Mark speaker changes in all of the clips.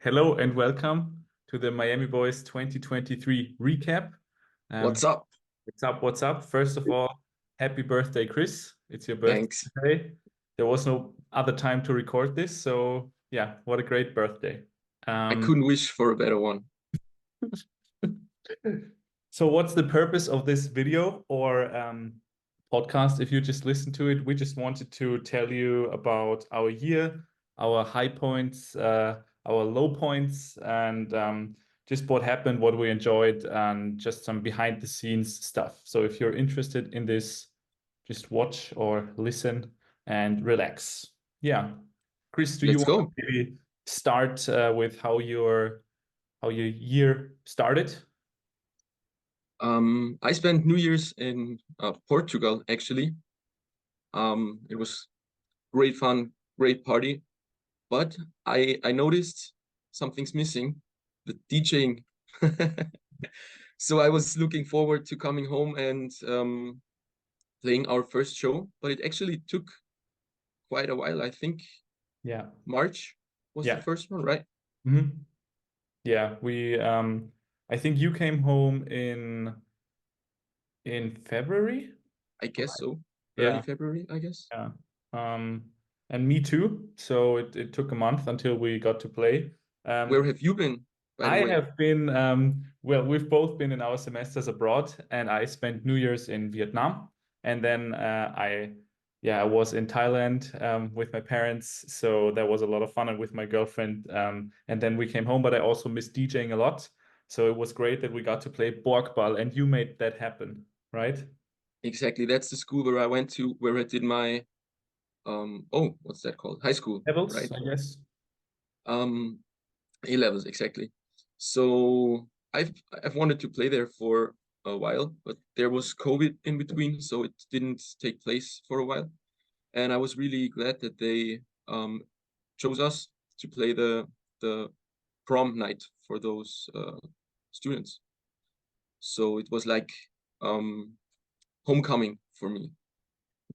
Speaker 1: Hello and welcome to the Miami Boys 2023 recap.
Speaker 2: What's up?
Speaker 1: What's up? What's up? First of all, happy birthday, Chris. It's your birthday
Speaker 2: Thanks.
Speaker 1: today. There was no other time to record this, so yeah, what a great birthday.
Speaker 2: I
Speaker 1: Um,
Speaker 2: couldn't wish for a better one.
Speaker 1: so what's the purpose of this video or podcast? If you just listen to it, we just wanted to tell you about our year, our high points, our low points, and just what happened, what we enjoyed, and just some behind the scenes stuff. So if you're interested in this, just watch or listen and relax. Yeah. Chris, do you
Speaker 2: Let's
Speaker 1: want to
Speaker 2: go.
Speaker 1: maybe start with how your year started?
Speaker 2: I spent New Year's in Portugal, actually. It was great fun, great party, but I noticed something's missing, the DJing. So I was looking forward to coming home and playing our first show, but it actually took quite a while. I think
Speaker 1: Yeah.
Speaker 2: March was the
Speaker 1: Yeah.
Speaker 2: first one, right?
Speaker 1: Mhm. Yeah, we I think you came home in February.
Speaker 2: I guess so. Early
Speaker 1: Yeah,
Speaker 2: February, I guess.
Speaker 1: yeah. Um and me too. So it took a month until we got to play.
Speaker 2: Where
Speaker 1: Um
Speaker 2: have you been, by the
Speaker 1: I
Speaker 2: way?
Speaker 1: have been well, we've both been in our semesters abroad, and I spent New Year's in Vietnam, and then I was in Thailand with my parents, so that was a lot of fun, and with my girlfriend. And then we came home, but I also missed DJing a lot, so it was great that we got to play Borkball, and you made that happen, right?
Speaker 2: Exactly. That's the school where I went to, where I did my what's that called? High school,
Speaker 1: Levels,
Speaker 2: right?
Speaker 1: I guess.
Speaker 2: Um, A levels, exactly. So I've wanted to play there for a while, but there was COVID in between, so it didn't take place for a while. And I was really glad that they chose us to play the prom night for those students. So it was like um homecoming for me.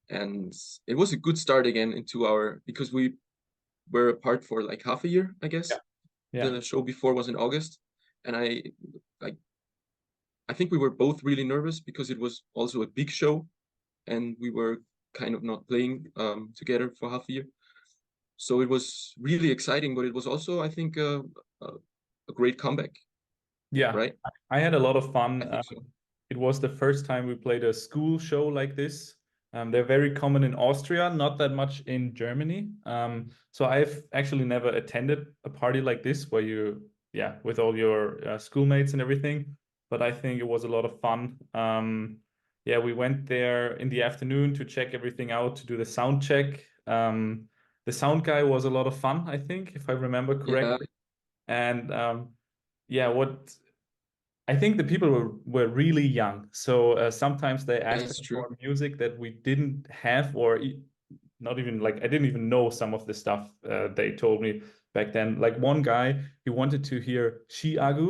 Speaker 2: And it was a good start again into our, because we were apart for like half a year, I
Speaker 1: Yeah.
Speaker 2: guess.
Speaker 1: Yeah.
Speaker 2: The show before was in August, and like I think we were both really nervous because it was also a big show, and we were kind of not playing together for half a year. So it was really exciting, but it was also, I think, a, a great comeback,
Speaker 1: Yeah,
Speaker 2: right?
Speaker 1: I had a lot of fun.
Speaker 2: I think so.
Speaker 1: It was the first time we played a school show like this. They're very common in Austria, not that much in Germany. So I've actually never attended a party like this where yeah, with all your schoolmates and everything. But I think it was a lot of fun. Yeah, we went there in the afternoon to check everything out, to do the sound check. The sound guy was a lot of fun, I think, if I remember
Speaker 2: Yeah,
Speaker 1: correctly. And yeah, what I think the people were really young, so sometimes they asked
Speaker 2: that's
Speaker 1: us
Speaker 2: true.
Speaker 1: for music that we didn't have, or not even like I didn't even know some of the stuff they told me back then. Like one guy, he wanted to hear Shi Agu,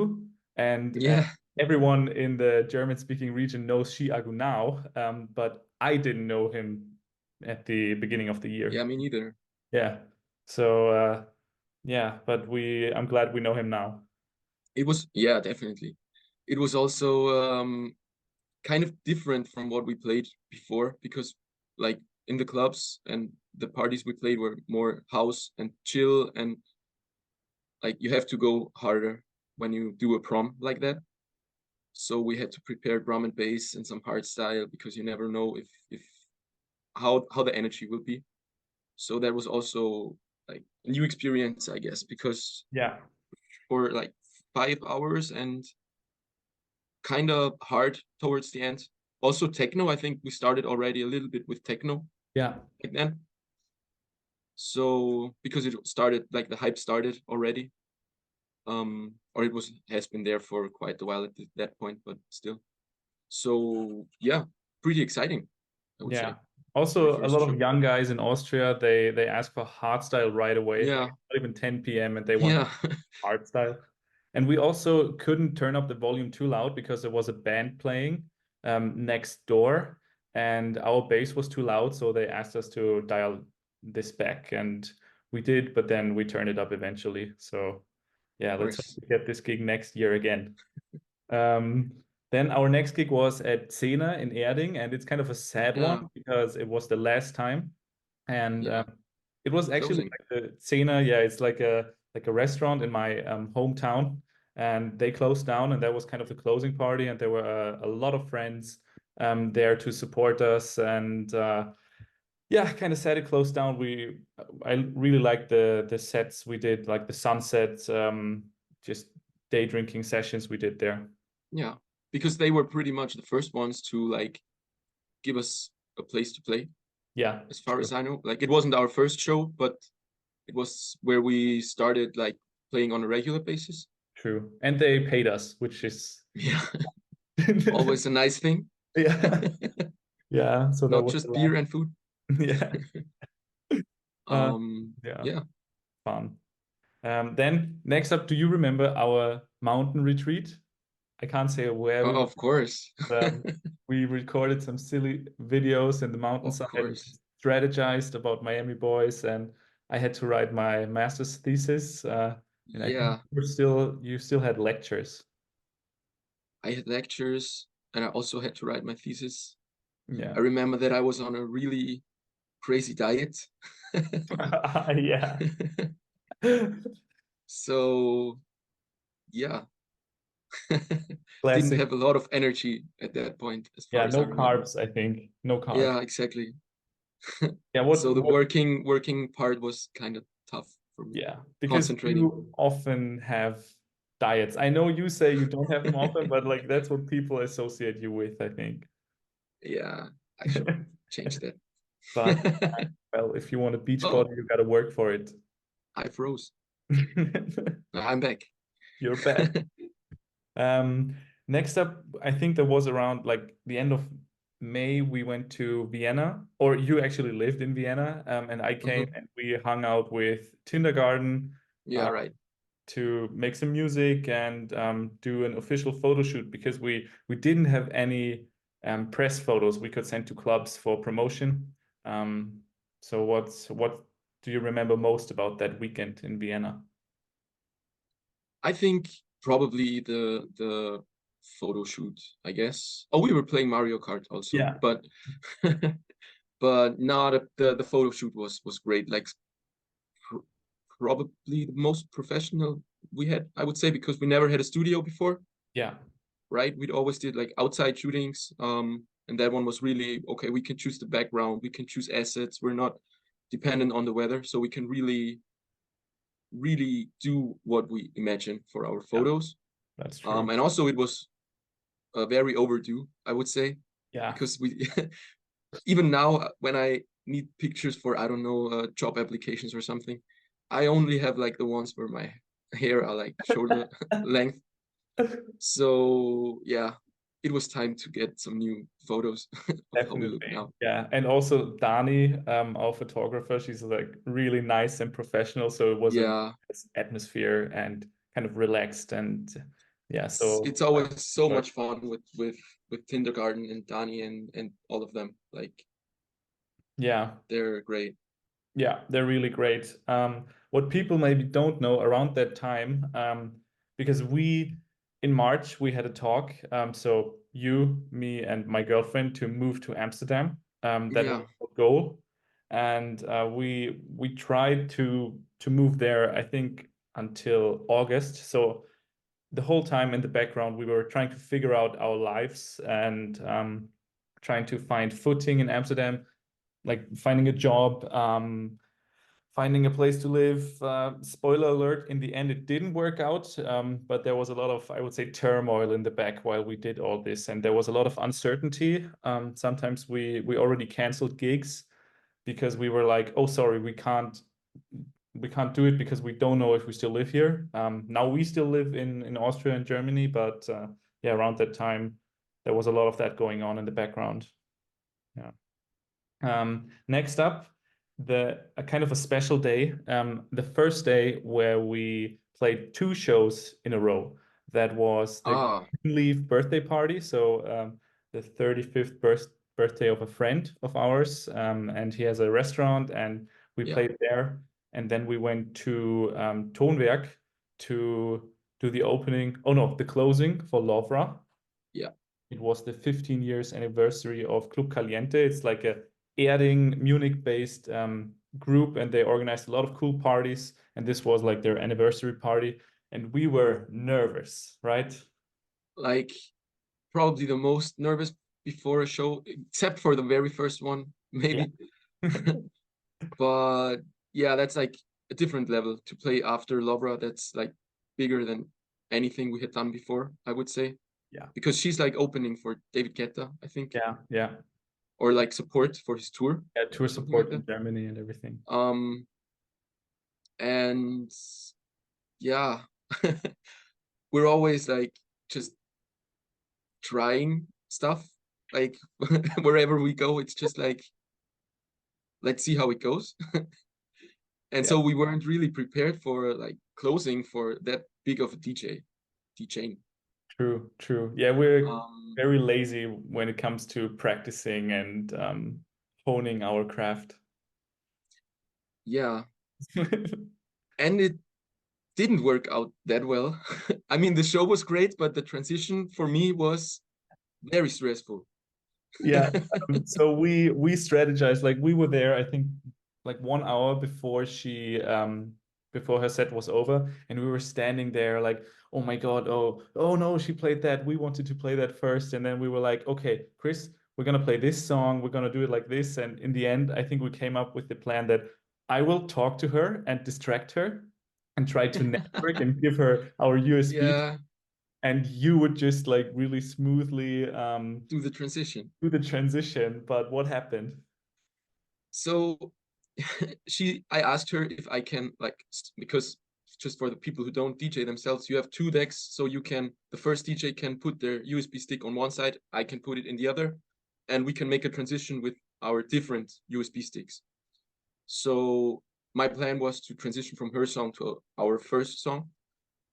Speaker 1: and
Speaker 2: Yeah,
Speaker 1: everyone in the German-speaking region knows Shi Agu now, but I didn't know him at the beginning of the
Speaker 2: yeah,
Speaker 1: year.
Speaker 2: me neither.
Speaker 1: Yeah, so yeah, but I'm glad we know him now.
Speaker 2: It was, yeah, definitely. It was also kind of different from what we played before because like in the clubs and the parties we played were more house and chill, and like you have to go harder when you do a prom like that. So we had to prepare drum and bass and some hard style because you never know if how the energy will be. So that was also like a new experience, I guess, because
Speaker 1: Yeah,
Speaker 2: for like 5 hours and kind of hard towards the end. Also techno, I think we started already a little bit with techno
Speaker 1: yeah.
Speaker 2: back then. So because it started, like the hype started already, or it was has been there for quite a while at that point, but still. So yeah, pretty exciting, I would say,
Speaker 1: Yeah.
Speaker 2: for the
Speaker 1: Also, a
Speaker 2: first
Speaker 1: lot of
Speaker 2: show.
Speaker 1: young guys in Austria, they ask for hardstyle right away, like
Speaker 2: Yeah,
Speaker 1: not even 10 p.m. and they want
Speaker 2: yeah,
Speaker 1: hardstyle. And we also couldn't turn up the volume too loud because there was a band playing next door and our bass was too loud, so they asked us to dial this back and we did, but then we turned it up eventually. So Yeah,
Speaker 2: Of
Speaker 1: let's hope
Speaker 2: course.
Speaker 1: we get this gig next year again. Then our next gig was at Cena in Erding, and it's kind of a sad one
Speaker 2: Yeah,
Speaker 1: because it was the last time. And
Speaker 2: yeah.
Speaker 1: it was actually
Speaker 2: Closing.
Speaker 1: like the Cena, yeah, it's like a restaurant in my hometown, and they closed down, and that was kind of the closing party, and there were a lot of friends there to support us, and yeah, kind of sad it closed down. I really liked the sets we did, like the sunsets, just day drinking sessions we did there.
Speaker 2: Yeah, because they were pretty much the first ones to like give us a place to play,
Speaker 1: Yeah,
Speaker 2: as far
Speaker 1: true,
Speaker 2: as I know. Like it wasn't our first show, but it was where we started like playing on a regular basis.
Speaker 1: true. And they paid us, which is
Speaker 2: Yeah, always a nice thing.
Speaker 1: yeah, yeah. So that
Speaker 2: Not
Speaker 1: was the
Speaker 2: just beer
Speaker 1: last.
Speaker 2: and food.
Speaker 1: Yeah. Uh, yeah,
Speaker 2: Yeah.
Speaker 1: fun. Then next up, do you remember our mountain retreat? I can't say where we went.
Speaker 2: Of course.
Speaker 1: We recorded some silly videos in the
Speaker 2: Of
Speaker 1: mountainside. We
Speaker 2: course.
Speaker 1: strategized about Miami boys, and I had to write my master's thesis. And I think
Speaker 2: Yeah,
Speaker 1: you still had lectures.
Speaker 2: I had lectures and I also had to write my thesis.
Speaker 1: Yeah.
Speaker 2: I remember that I was on a really crazy diet.
Speaker 1: Yeah.
Speaker 2: So, yeah, didn't
Speaker 1: Classic.
Speaker 2: have a lot of energy at that point, as far
Speaker 1: Yeah,
Speaker 2: as I
Speaker 1: no
Speaker 2: remember.
Speaker 1: carbs, I think. No carbs.
Speaker 2: Yeah, exactly.
Speaker 1: Yeah,
Speaker 2: So the
Speaker 1: what
Speaker 2: working part was kind of tough for me,
Speaker 1: yeah, because
Speaker 2: concentrating.
Speaker 1: you often have diets. I know you say you don't have them often, but like that's what people associate you with, I think.
Speaker 2: Yeah, I should change that.
Speaker 1: But well, if you want a beach
Speaker 2: Oh,
Speaker 1: body, you gotta work for it.
Speaker 2: I froze. I'm back.
Speaker 1: You're back. Um, Next up, I think there was around like the end of May, we went to Vienna, or you actually lived in Vienna, and I came
Speaker 2: Mhm.
Speaker 1: and we hung out with Tindergarden
Speaker 2: Yeah, right.
Speaker 1: to make some music and do an official photo shoot because we didn't have any press photos we could send to clubs for promotion. So what do you remember most about that weekend in Vienna?
Speaker 2: I think probably the photo shoot, I guess. Oh, we were playing Mario Kart also,
Speaker 1: Yeah.
Speaker 2: but but no, the photo shoot was great. Like pr probably the most professional we had, I would say, because we never had a studio before,
Speaker 1: Yeah.
Speaker 2: right? We'd always did like outside shootings. And that one was really okay. We can choose the background, we can choose assets. We're not dependent on the weather, so we can really do what we imagine for our
Speaker 1: Yeah,
Speaker 2: photos.
Speaker 1: that's true.
Speaker 2: And also it was very overdue, I would say,
Speaker 1: Yeah.
Speaker 2: because we even now when I need pictures for I don't know job applications or something, I only have like the ones where my hair are like shoulder length. So yeah, it was time to get some new photos of how we look
Speaker 1: Definitely.
Speaker 2: now.
Speaker 1: Yeah. And also Dani, our photographer, she's like really nice and professional. So it was a
Speaker 2: Yeah,
Speaker 1: nice atmosphere and kind of relaxed. And yeah,
Speaker 2: it's
Speaker 1: so
Speaker 2: always so much fun with Tindergarten and Dani and all of them. Like
Speaker 1: yeah,
Speaker 2: they're great.
Speaker 1: yeah, they're really great. What people maybe don't know around that time, because in March, we had a talk. So you, me, and my girlfriend to move to Amsterdam. That was
Speaker 2: Yeah,
Speaker 1: our goal. And we tried to move there, I think, until August. So the whole time in the background, we were trying to figure out our lives and trying to find footing in Amsterdam, like finding a job, finding a place to live. Spoiler alert, in the end, it didn't work out, but there was a lot of, I would say, turmoil in the back while we did all this. And there was a lot of uncertainty. Sometimes we already canceled gigs because we were like, oh, sorry, we can't do it because we don't know if we still live here. Now we still live in Austria and Germany, but yeah, around that time, there was a lot of that going on in the background. Yeah. Next up, a kind of a special day. The first day where we played two shows in a row. That was the
Speaker 2: ah,
Speaker 1: leave birthday party. So the 35th birthday of a friend of ours, and he has a restaurant, and we
Speaker 2: yeah,
Speaker 1: played there. And then we went to Tonwerk, to do the opening. Oh no, the closing for LOVRA.
Speaker 2: Yeah.
Speaker 1: It was the 15 years anniversary of Club Caliente. It's like a Erding, Munich-based group, and they organized a lot of cool parties. And this was like their anniversary party, and we were nervous, right?
Speaker 2: Like probably the most nervous before a show, except for the very first one, maybe.
Speaker 1: Yeah.
Speaker 2: But yeah, that's like a different level to play after LOVRA. That's like bigger than anything we had done before, I would say.
Speaker 1: Yeah.
Speaker 2: Because she's like opening for David Guetta, I think.
Speaker 1: Yeah, yeah.
Speaker 2: Or like support for his tour.
Speaker 1: Yeah, tour
Speaker 2: Something like
Speaker 1: support in
Speaker 2: that.
Speaker 1: Germany and everything.
Speaker 2: And yeah, we're always like just trying stuff. Like wherever we go, it's just like, let's see how it goes. And
Speaker 1: Yeah.
Speaker 2: so we weren't really prepared for like closing for that big of a DJing.
Speaker 1: True, true. Yeah, we're
Speaker 2: Um,
Speaker 1: very lazy when it comes to practicing and honing our craft.
Speaker 2: yeah, and it didn't work out that well. I mean, the show was great, but the transition for me was very stressful.
Speaker 1: Yeah. So we strategized, like we were there, I think like 1 hour before she before her set was over, and we were standing there like, oh my God, oh no, she played that. We wanted to play that first. And then we were like, okay, Chris, we're gonna play this song, we're gonna do it like this. And in the end, I think we came up with the plan that I will talk to her and distract her and try to network and give her our USB,
Speaker 2: Yeah,
Speaker 1: and you would just like really smoothly
Speaker 2: do the transition.
Speaker 1: do the transition. But what happened?
Speaker 2: So I asked her if I can like, because just for the people who don't DJ themselves, you have two decks. So you can, the first DJ can put their USB stick on one side, I can put it in the other, and we can make a transition with our different USB sticks. So my plan was to transition from her song to our first song.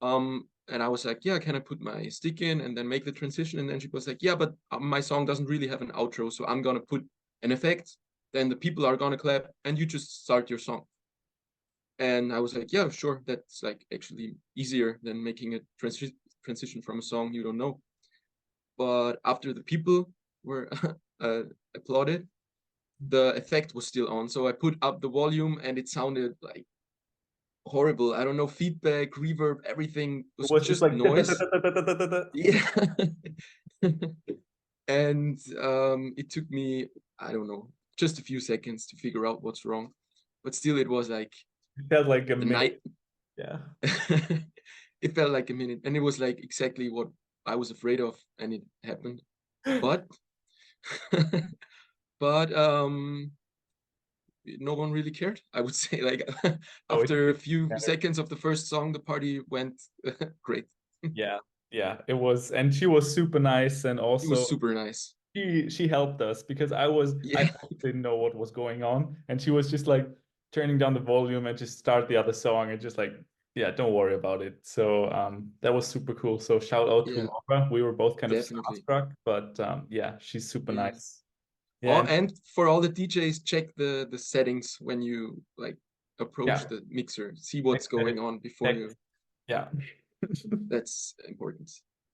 Speaker 2: And I was like, yeah, can I put my stick in and then make the transition? And then she was like, yeah, but my song doesn't really have an outro, so I'm gonna put an effect, then the people are gonna clap, and you just start your song. And I was like, yeah, sure, that's like actually easier than making a transition from a song you don't know. But after the people were applauded, the effect was still on. So I put up the volume and it sounded like horrible. I don't know, feedback, reverb, everything
Speaker 1: It
Speaker 2: was
Speaker 1: was just
Speaker 2: just
Speaker 1: like
Speaker 2: noise. Yeah. And it took me, I don't know, just a few seconds to figure out what's wrong. But still, it was like
Speaker 1: it felt like a
Speaker 2: the night.
Speaker 1: minute. Yeah.
Speaker 2: It felt like a minute. And it was like exactly what I was afraid of. And it happened. But, but no one really cared, I would say. Like
Speaker 1: Oh,
Speaker 2: after a
Speaker 1: it
Speaker 2: few
Speaker 1: mattered.
Speaker 2: seconds of the first song, the party went great.
Speaker 1: Yeah, yeah, it was, and she was super nice, and
Speaker 2: It was
Speaker 1: also
Speaker 2: super nice.
Speaker 1: she helped us because I
Speaker 2: Yeah,
Speaker 1: didn't know what was going on, and she was just like turning down the volume and just start the other song and just like, yeah, don't worry about it. So that was super cool. So shout out to
Speaker 2: yeah,
Speaker 1: Laura. We were both kind of
Speaker 2: definitely.
Speaker 1: starstruck, but yeah, she's super
Speaker 2: Yeah.
Speaker 1: nice. Yeah,
Speaker 2: Oh, and for all the DJs, check the settings when you like approach
Speaker 1: yeah,
Speaker 2: the mixer. See what's going on before
Speaker 1: check.
Speaker 2: you.
Speaker 1: Yeah.
Speaker 2: That's important.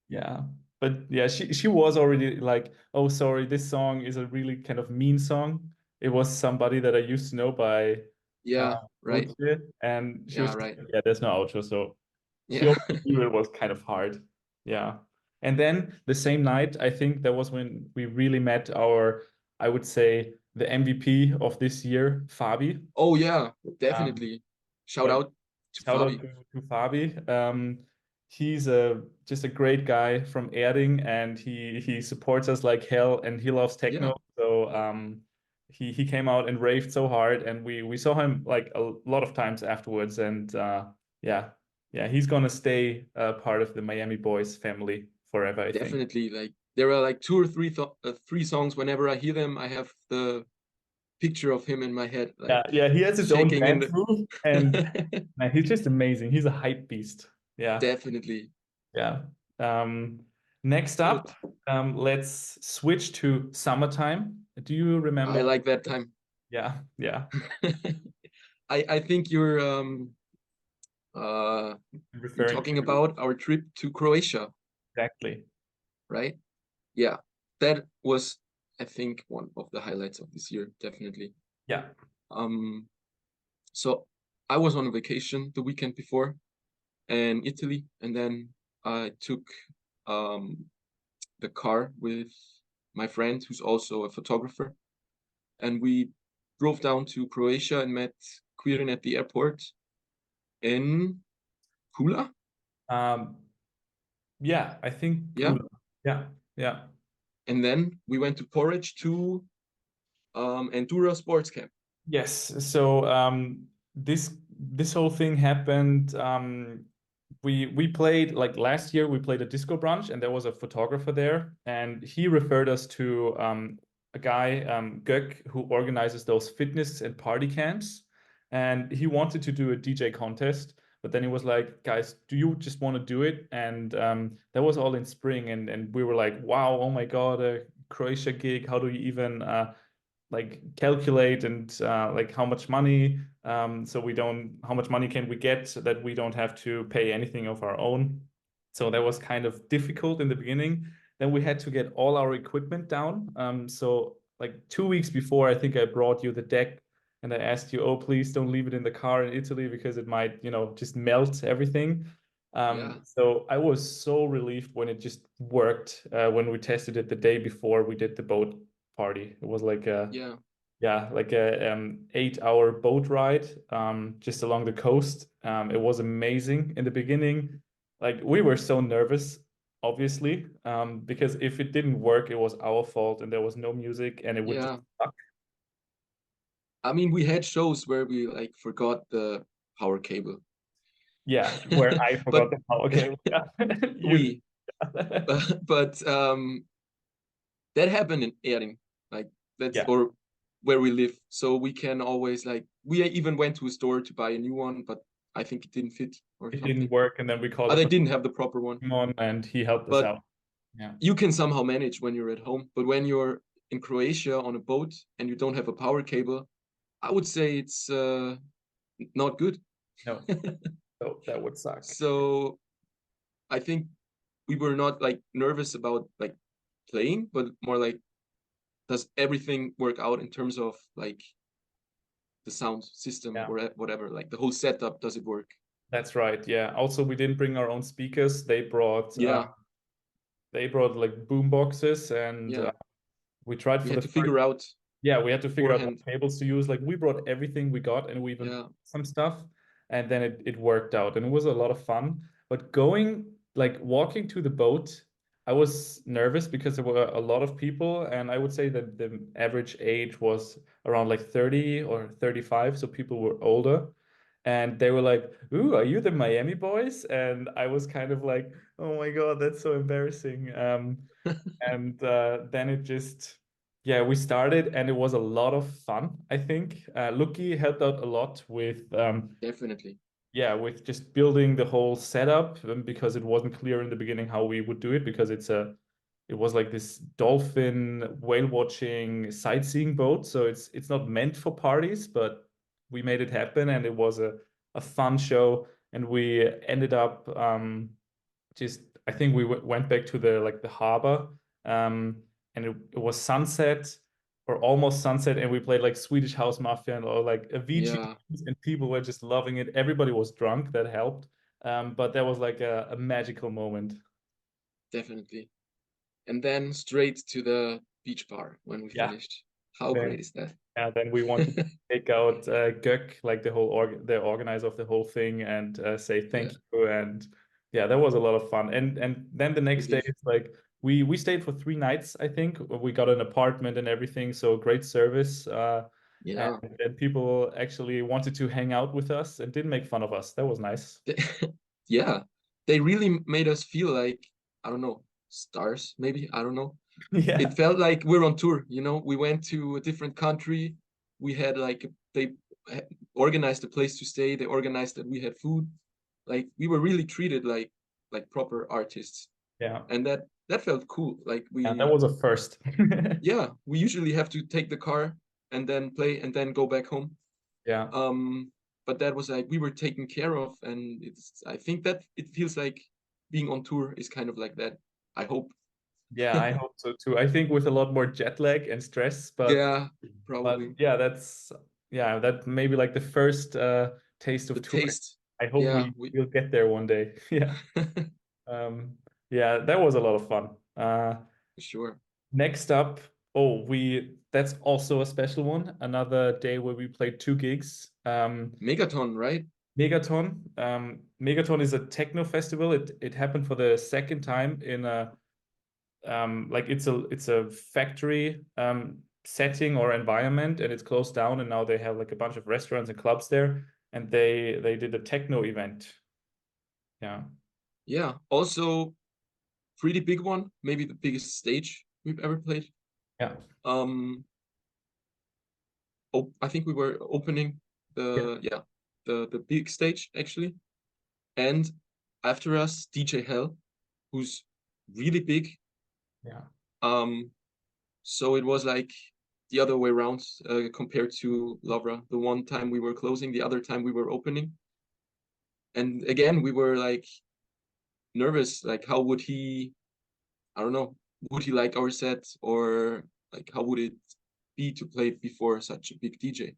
Speaker 1: Yeah. But yeah, she was already like, oh, sorry, this song is a really kind of mean song. It was somebody that I used to know by
Speaker 2: Yeah, right.
Speaker 1: Routine, and she
Speaker 2: Yeah,
Speaker 1: was
Speaker 2: right.
Speaker 1: yeah, there's no outro, so she
Speaker 2: Yeah.
Speaker 1: already knew it was kind of hard. Yeah. And then the same night, I think that was when we really met our, I would say, the MVP of this year, Fabi.
Speaker 2: Oh yeah,
Speaker 1: Um,
Speaker 2: definitely. Shout
Speaker 1: so
Speaker 2: out to
Speaker 1: shout out
Speaker 2: Fabi.
Speaker 1: to Fabi. He's a just a great guy from Erding, and he supports us like hell, and he loves
Speaker 2: Yeah,
Speaker 1: techno. So he came out and raved so hard, and we saw him like a lot of times afterwards, and yeah, yeah, he's gonna stay part of the Miami Boys family forever, I think.
Speaker 2: definitely. Like there are like two or three songs. Whenever I hear them, I have the picture of him in my head, like
Speaker 1: Yeah, yeah, he has his own
Speaker 2: shaking in
Speaker 1: dance
Speaker 2: the.
Speaker 1: move, and man, he's just amazing. He's a hype beast. Yeah.
Speaker 2: Definitely.
Speaker 1: Yeah. Um, Next
Speaker 2: Good.
Speaker 1: up, let's switch to summertime. Do you
Speaker 2: I
Speaker 1: remember?
Speaker 2: like that time.
Speaker 1: Yeah, yeah,
Speaker 2: I think you're You're
Speaker 1: Referring
Speaker 2: talking
Speaker 1: to
Speaker 2: about our trip to Croatia,
Speaker 1: exactly.
Speaker 2: right? Yeah, that was, I think, one of the highlights of this year, definitely.
Speaker 1: Yeah.
Speaker 2: So I was on a vacation the weekend before in Italy, and then I took the car with my friend who's also a photographer, and we drove down to Croatia and met Quirin at the airport in Pula.
Speaker 1: Yeah, I think
Speaker 2: Yeah,
Speaker 1: Pula. Yeah, yeah.
Speaker 2: and then we went to Porridge to Endura Sports Camp.
Speaker 1: Yes. So this whole thing happened. We played like last year. We played a disco brunch, and there was a photographer there, and he referred us to a guy, Gök, who organizes those fitness and party camps, and he wanted to do a DJ contest. But then he was like, guys, do you just want to do it? And that was all in spring, and we were like, wow, oh my God, a Croatia gig. How do you even like calculate and like how much money so we don't how much money can we get so that we don't have to pay anything of our own. So that was kind of difficult in the beginning. Then we had to get all our equipment down. So like 2 weeks before, I think I brought you the deck and I asked you, oh, please don't leave it in the car in Italy because it might, just melt everything.
Speaker 2: Yeah,
Speaker 1: So I was so relieved when it just worked when we tested it the day before we did the boat party. It was like a
Speaker 2: yeah,
Speaker 1: yeah, like a 8 hour boat ride just along the coast. It was amazing in the beginning. Like we were so nervous, obviously, because if it didn't work, it was our fault and there was no music and it would just
Speaker 2: yeah.
Speaker 1: suck.
Speaker 2: I mean, we had shows where we like forgot the power cable.
Speaker 1: Yeah, where I forgot
Speaker 2: But
Speaker 1: the power cable. Yeah. You
Speaker 2: we, but that happened in Ering, like that's
Speaker 1: yeah,
Speaker 2: or where we live. So we can always like we even went to a store to buy a new one, but I think it didn't fit or
Speaker 1: it didn't
Speaker 2: something.
Speaker 1: work and then we called
Speaker 2: Oh,
Speaker 1: a
Speaker 2: they didn't have the proper one.
Speaker 1: Pokemon and he helped us
Speaker 2: But
Speaker 1: out. Yeah.
Speaker 2: you can somehow manage when you're at home. But when you're in Croatia on a boat and you don't have a power cable, I would say it's not good.
Speaker 1: No, so that would suck.
Speaker 2: So I think we were not like nervous about like playing, but more like does everything work out in terms of like the sound system
Speaker 1: Yeah.
Speaker 2: or whatever, like the whole setup, does it work?
Speaker 1: That's right. Yeah. Also, we didn't bring our own speakers.
Speaker 2: Yeah,
Speaker 1: They brought like boom boxes and
Speaker 2: yeah.
Speaker 1: we tried
Speaker 2: We
Speaker 1: for
Speaker 2: had
Speaker 1: the
Speaker 2: to
Speaker 1: first.
Speaker 2: figure out
Speaker 1: Yeah, we had to figure out what
Speaker 2: beforehand.
Speaker 1: cables to use. Like we brought everything we got and we even
Speaker 2: Yeah,
Speaker 1: some stuff and then it worked out and it was a lot of fun. But going like walking to the boat, I was nervous because there were a lot of people and I would say that the average age was around like 30 or 35, so people were older. And they were like, "Ooh, are you the Miami boys?" And I was kind of like, "Oh my God, that's so embarrassing." And then it just, yeah, we started and it was a lot of fun, I think. Lucky helped out a lot with,
Speaker 2: definitely.
Speaker 1: yeah, with just building the whole setup because it wasn't clear in the beginning how we would do it because it was like this dolphin whale watching sightseeing boat. So it's not meant for parties, but we made it happen and it was a fun show. And we ended up just I think we went back to the like the harbor, and it was sunset or almost sunset, and we played like Swedish House Mafia and or like Avicii,
Speaker 2: Yeah,
Speaker 1: and people were just loving it. Everybody was drunk, that helped, but that was like a magical moment.
Speaker 2: definitely. And then straight to the beach bar when we
Speaker 1: Yeah,
Speaker 2: finished. How
Speaker 1: then
Speaker 2: great is that?
Speaker 1: then we wanted to take out Gök, like the organizer of the whole thing, and say
Speaker 2: Yeah,
Speaker 1: thank you. And yeah, that was a lot of fun. And then the
Speaker 2: we
Speaker 1: next day,
Speaker 2: give.
Speaker 1: it's like we stayed for 3 nights, I think. We got an apartment and everything, so great service. And
Speaker 2: Yeah.
Speaker 1: then people actually wanted to hang out with us and didn't make fun of us. That was nice.
Speaker 2: Yeah, they really made us feel like, I don't know, stars, maybe. I don't know.
Speaker 1: Yeah,
Speaker 2: It felt like we're on tour, you know. We went to a different country. We had like they organized a place to stay. They organized that we had food. Like we were really treated like proper artists,
Speaker 1: yeah,
Speaker 2: and that felt cool. Like
Speaker 1: yeah. That was a first.
Speaker 2: yeah, we usually have to take the car and then play and then go back home.
Speaker 1: Yeah,
Speaker 2: Um, but that was like we were taken care of, and I think that it feels like being on tour is kind of like that. I hope.
Speaker 1: Yeah, I hope so too. I think with a lot more jet lag and stress,
Speaker 2: Yeah,
Speaker 1: but
Speaker 2: probably.
Speaker 1: yeah, that maybe like the first taste
Speaker 2: The
Speaker 1: of touring.
Speaker 2: taste.
Speaker 1: I hope
Speaker 2: Yeah,
Speaker 1: we'll get there one day. Yeah. Yeah, that was a lot of fun.
Speaker 2: sure.
Speaker 1: Next up, that's also a special one. Another day where we played two gigs.
Speaker 2: Megaton, right?
Speaker 1: Megaton. Megaton is a techno festival. It happened for the second time in a like it's a factory setting or environment, and it's closed down, and now they have like a bunch of restaurants and clubs there, and they did a techno event. Yeah.
Speaker 2: Yeah. Also, pretty big one. Maybe the biggest stage we've ever played.
Speaker 1: Yeah.
Speaker 2: Um, I think we were opening the big stage actually, and after us DJ Hell, who's really big.
Speaker 1: Yeah.
Speaker 2: So it was like the other way around compared to LOVRA. The one time we were closing, the other time we were opening. And again, we were like nervous. Like, how would he, I don't know, would he like our set, or like how would it be to play before such a big DJ?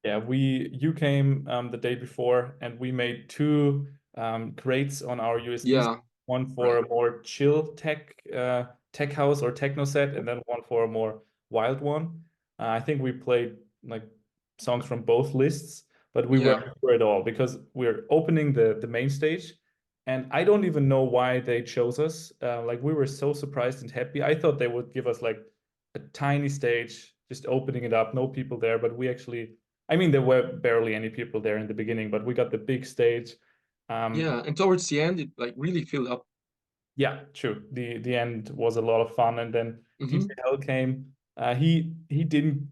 Speaker 1: Yeah, you came the day before, and we made two crates on our USBs,
Speaker 2: Yeah,
Speaker 1: one for
Speaker 2: right.
Speaker 1: a more chill tech house or techno set, and then one for a more wild one. I think we played like songs from both lists, but we
Speaker 2: Yeah,
Speaker 1: weren't sure at all because we're opening the main stage, and I don't even know why they chose us. Like we were so surprised and happy. I thought they would give us like a tiny stage, just opening it up, no people there, but we actually, I mean, there were barely any people there in the beginning, but we got the big stage.
Speaker 2: yeah. And towards the end, it like really filled up.
Speaker 1: Yeah, true. The end was a lot of fun, and then DJ
Speaker 2: Hmm.
Speaker 1: L came. He didn't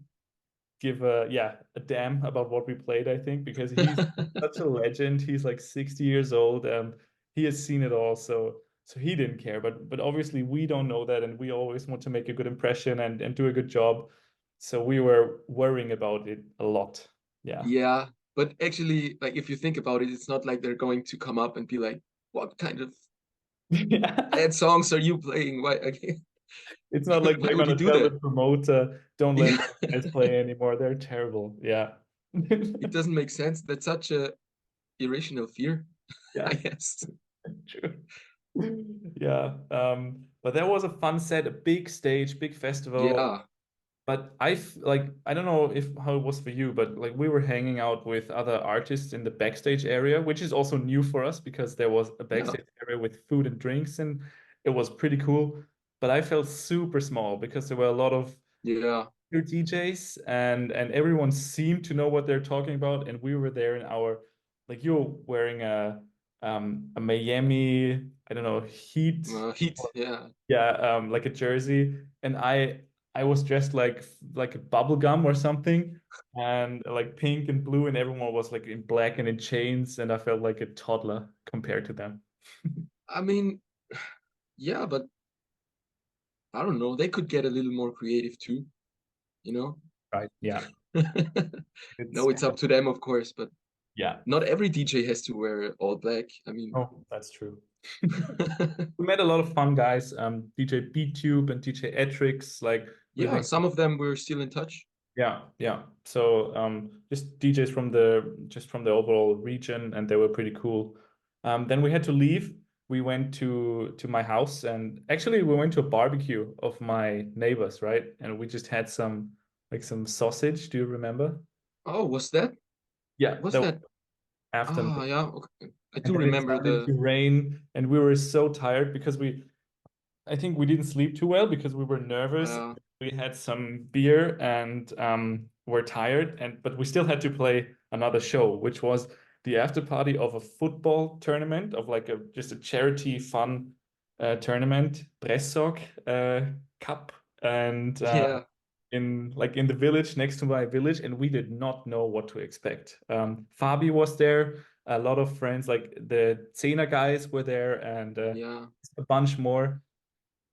Speaker 1: give a damn about what we played, I think, because he's such a legend. He's like 60 years old, and he has seen it all, so he didn't care. But obviously we don't know that, and we always want to make a good impression and do a good job. So we were worrying about it a lot. Yeah.
Speaker 2: Yeah, but actually, like if you think about it, it's not like they're going to come up and be like, "What kind of
Speaker 1: Yeah.
Speaker 2: bad songs are you playing? Why, okay,
Speaker 1: It's not like
Speaker 2: why
Speaker 1: they're
Speaker 2: would you
Speaker 1: gonna
Speaker 2: do
Speaker 1: tell the
Speaker 2: that?"
Speaker 1: promoter, don't let
Speaker 2: Yeah,
Speaker 1: those guys play anymore. They're terrible. Yeah.
Speaker 2: it doesn't make sense. That's such a irrational fear, I
Speaker 1: Yeah,
Speaker 2: guess.
Speaker 1: true. Yeah. But that was a fun set, a big stage, big festival.
Speaker 2: Yeah,
Speaker 1: But like I don't know if how it was for you, but like we were hanging out with other artists in the backstage area, which is also new for us because there was a
Speaker 2: yeah,
Speaker 1: backstage area with food and drinks, and it was pretty cool. But I felt super small because there were a lot of
Speaker 2: yeah,
Speaker 1: your DJs, and everyone seemed to know what they're talking about, and we were there in our, like, you're wearing a Miami, I don't know, Heat,
Speaker 2: Heat, yeah.
Speaker 1: yeah, like a jersey, and I was dressed like a bubble gum or something, and like pink and blue, and everyone was like in black and in chains, and I felt like a toddler compared to them.
Speaker 2: I mean, yeah, but I don't know. They could get a little more creative too, you know?
Speaker 1: Right, yeah. It's
Speaker 2: No, it's up to them, of course, but
Speaker 1: yeah.
Speaker 2: not every DJ has to wear all black. I mean,
Speaker 1: Oh, that's true. We met a lot of fun guys, DJ B-Tube and DJ Etrix, like we
Speaker 2: yeah,
Speaker 1: hang.
Speaker 2: some of them were still in touch.
Speaker 1: Yeah, yeah. So just DJs from the overall region, and they were pretty cool. Then we had to leave. We went to my house, and actually we went to a barbecue of my neighbors, right? And we just had some sausage. Do you remember?
Speaker 2: Oh, was that?
Speaker 1: Yeah,
Speaker 2: Was
Speaker 1: that was
Speaker 2: that?
Speaker 1: after.
Speaker 2: Ah, yeah. Okay. I
Speaker 1: And
Speaker 2: do
Speaker 1: then it
Speaker 2: remember
Speaker 1: started
Speaker 2: the.
Speaker 1: to rain, and we were so tired because I think we didn't sleep too well because we were nervous. We had some beer and were tired, but we still had to play another show, which was the after party of a football tournament of like just a charity fun tournament, Pressog Cup, and
Speaker 2: Yeah,
Speaker 1: in the village next to my village, and we did not know what to expect. Fabi was there, a lot of friends like the Zehner guys were there, and
Speaker 2: yeah.
Speaker 1: a bunch more.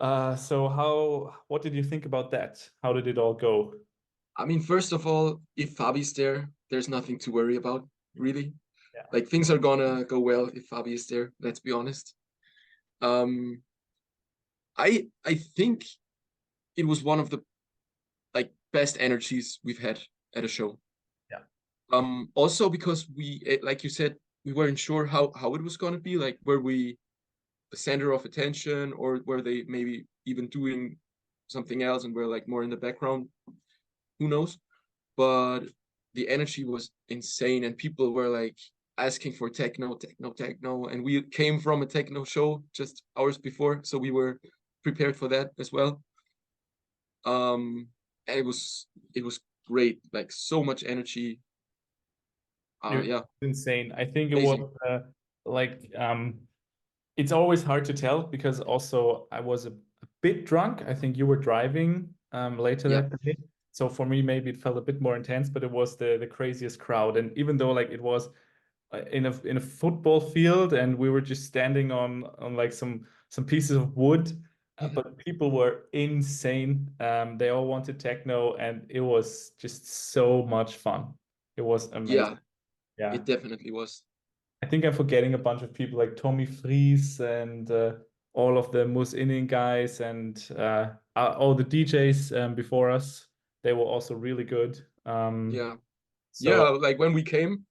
Speaker 1: So what did you think about that? How did it all go?
Speaker 2: I mean, first of all, if Fabi's there, there's nothing to worry about. really.
Speaker 1: Yeah.
Speaker 2: Like things are gonna go well if Fabi is there, let's be honest. I think it was one of the like best energies we've had at a show.
Speaker 1: Yeah.
Speaker 2: Also because like you said, we weren't sure how it was gonna be. Like, were we the center of attention, or were they maybe even doing something else and we're like more in the background? Who knows? But the energy was insane, and people were like asking for techno, techno, techno, and we came from a techno show just hours before, so we were prepared for that as well. And it was great, like so much energy. Yeah,
Speaker 1: Insane. I think it was
Speaker 2: amazing.
Speaker 1: like it's always hard to tell because also I was a bit drunk. I think you were driving later
Speaker 2: Yeah,
Speaker 1: that day. So for me, maybe it felt a bit more intense, but it was the craziest crowd. And even though like it was in a football field and we were just standing on like some pieces of wood, but people were insane. They all wanted techno, and it was just so much fun. It was
Speaker 2: yeah,
Speaker 1: amazing. Yeah.
Speaker 2: it definitely was.
Speaker 1: I think I'm forgetting a bunch of people like Tommy Fries and all of the Moosinning guys and all the DJs before us. They were also really good.
Speaker 2: Yeah, yeah.
Speaker 1: So
Speaker 2: Like when we came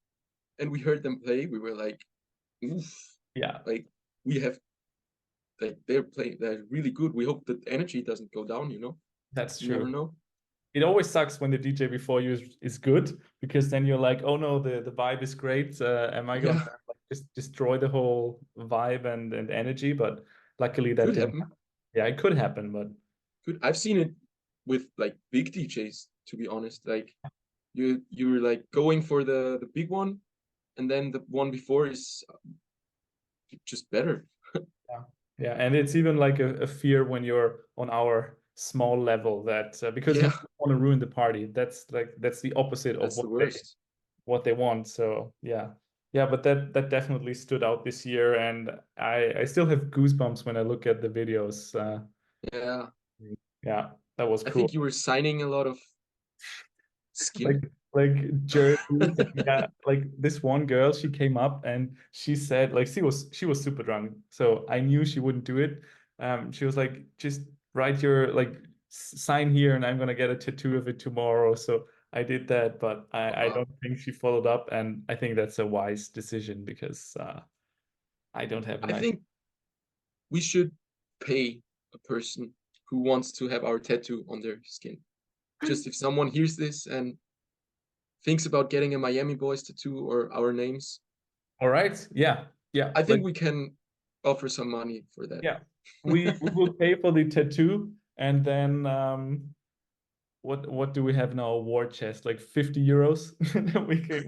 Speaker 2: and we heard them play, we were like, oof,
Speaker 1: yeah,
Speaker 2: like we have like they're really good. We hope that energy doesn't go down, you know?
Speaker 1: that's
Speaker 2: You never
Speaker 1: true.
Speaker 2: know.
Speaker 1: It always sucks when the DJ before you is good because then you're like, oh no, the vibe is great. Am I gonna
Speaker 2: Yeah,
Speaker 1: like, just destroy the whole vibe and energy? But luckily that
Speaker 2: could
Speaker 1: didn't
Speaker 2: happen.
Speaker 1: happen. Yeah, it could happen, but
Speaker 2: I've seen it with like big DJs, to be honest. Like you're like going for the big one, and then the one before is just better.
Speaker 1: yeah, yeah, and it's even like a fear when you're on our small level that because you
Speaker 2: Yeah,
Speaker 1: don't want to ruin the party. That's the opposite of
Speaker 2: that's the worst.
Speaker 1: what they want. So yeah, yeah, but that definitely stood out this year, and I still have goosebumps when I look at the videos.
Speaker 2: Yeah,
Speaker 1: Yeah, that was
Speaker 2: I
Speaker 1: cool.
Speaker 2: think you were signing a lot of
Speaker 1: like
Speaker 2: skin.
Speaker 1: like jerseys. Yeah, like this one girl, she came up and she said like she was super drunk, so I knew she wouldn't do it. She was like, just write your like sign here and I'm gonna get a tattoo of it tomorrow. So I did that, but I
Speaker 2: Wow.
Speaker 1: don't think she followed up, and I think that's a wise decision because I don't have a
Speaker 2: I
Speaker 1: nice.
Speaker 2: think we should pay a person who wants to have our tattoo on their skin. Just if someone hears this and thinks about getting a Miami Boys tattoo or our names,
Speaker 1: All right, yeah, yeah,
Speaker 2: I
Speaker 1: like
Speaker 2: think we can offer some money for that.
Speaker 1: yeah, we will pay for the tattoo, and then what do we have now? A war chest, like 50 euros. We can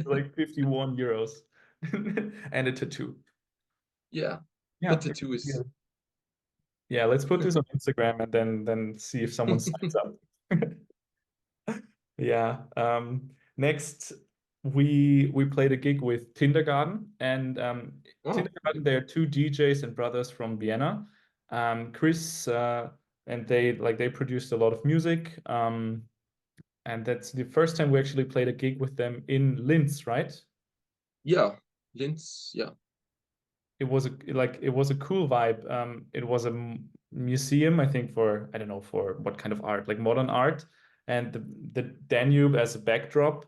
Speaker 1: like 51 euros and a tattoo.
Speaker 2: Yeah,
Speaker 1: Yeah,
Speaker 2: the
Speaker 1: pretty
Speaker 2: tattoo
Speaker 1: good
Speaker 2: is
Speaker 1: deal. Yeah, let's put this on Instagram and then see if someone signs up. Yeah. Next, we played a gig with Tindergarden, and
Speaker 2: oh,
Speaker 1: Tindergarden. There are two DJs and brothers from Vienna, Chris, and they produced a lot of music. And that's the first time we actually played a gig with them in Linz, right?
Speaker 2: yeah, Linz, yeah.
Speaker 1: It was a cool vibe. It was a museum, I think, for I don't know for what kind of art, like modern art, and the Danube as a backdrop,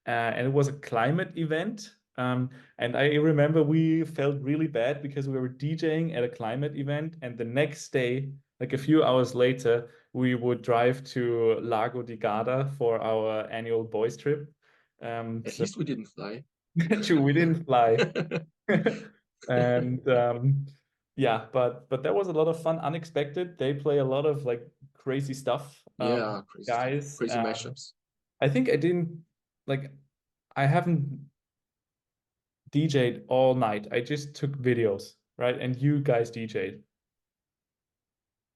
Speaker 1: and it was a climate event. And I remember we felt really bad because we were DJing at a climate event, and the next day, like a few hours later, we would drive to Lago di Garda for our annual boys trip.
Speaker 2: At
Speaker 1: So
Speaker 2: least we didn't fly.
Speaker 1: true, we didn't fly. And yeah, but that was a lot of fun, unexpected. They play a lot of like crazy stuff,
Speaker 2: Yeah, crazy stuff,
Speaker 1: guys.
Speaker 2: crazy mashups.
Speaker 1: I think I didn't like I haven't DJ'd all night. I just took videos, right? And you guys DJ'd.